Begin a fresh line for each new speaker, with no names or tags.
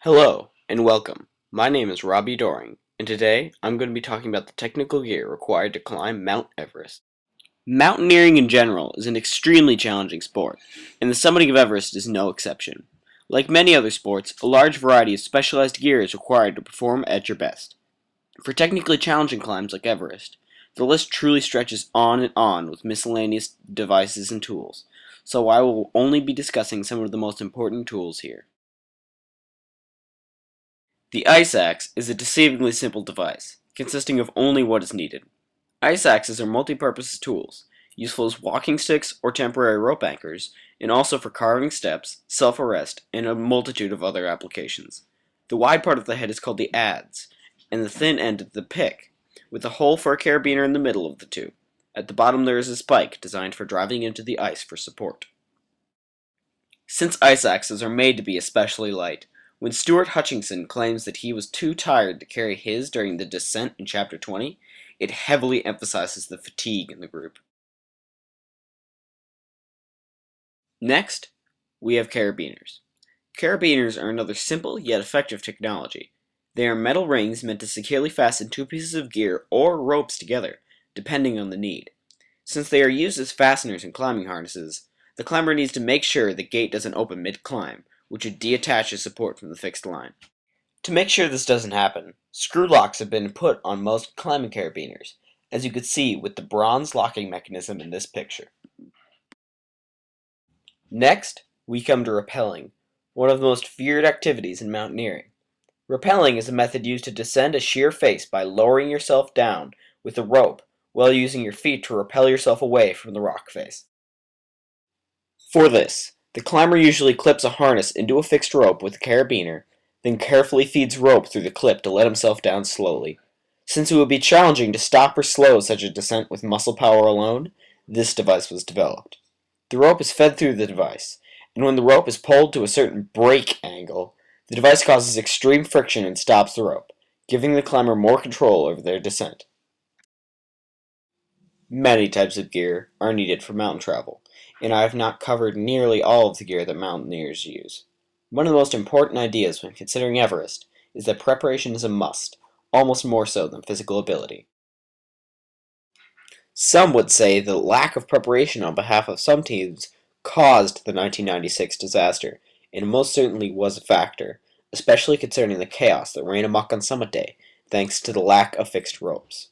Hello and welcome. My name is Robby Doering, and today I'm going to be talking about the technical gear required to climb Mount Everest. Mountaineering in general is an extremely challenging sport, and the summiting of Everest is no exception. Like many other sports, a large variety of specialized gear is required to perform at your best. For technically challenging climbs like Everest, the list truly stretches on and on with miscellaneous devices and tools, so I will only be discussing some of the most important tools here. The ice axe is a deceivingly simple device, consisting of only what is needed. Ice axes are multi-purpose tools, useful as walking sticks or temporary rope anchors, and also for carving steps, self-arrest, and a multitude of other applications. The wide part of the head is called the adze, and the thin end the pick, with a hole for a carabiner in the middle of the two. At the bottom there is a spike designed for driving into the ice for support. Since ice axes are made to be especially light, when Stuart Hutchinson claims that he was too tired to carry his during the descent in Chapter 20, it heavily emphasizes the fatigue in the group. Next, we have carabiners. Carabiners are another simple yet effective technology. They are metal rings meant to securely fasten two pieces of gear or ropes together, depending on the need. Since they are used as fasteners in climbing harnesses, the climber needs to make sure the gate doesn't open mid-climb, which would detach his support from the fixed line. To make sure this doesn't happen, screw locks have been put on most climbing carabiners, as you can see with the bronze locking mechanism in this picture. Next, we come to rappelling, one of the most feared activities in mountaineering. Rappelling is a method used to descend a sheer face by lowering yourself down with a rope while using your feet to rappel yourself away from the rock face. For this, the climber usually clips a harness into a fixed rope with a carabiner, then carefully feeds rope through the clip to let himself down slowly. Since it would be challenging to stop or slow such a descent with muscle power alone, this device was developed. The rope is fed through the device, and when the rope is pulled to a certain break angle, the device causes extreme friction and stops the rope, giving the climber more control over their descent. Many types of gear are needed for mountain travel, and I have not covered nearly all of the gear that mountaineers use. One of the most important ideas when considering Everest is that preparation is a must, almost more so than physical ability. Some would say the lack of preparation on behalf of some teams caused the 1996 disaster, and it most certainly was a factor, especially concerning the chaos that ran amok on summit day, thanks to the lack of fixed ropes.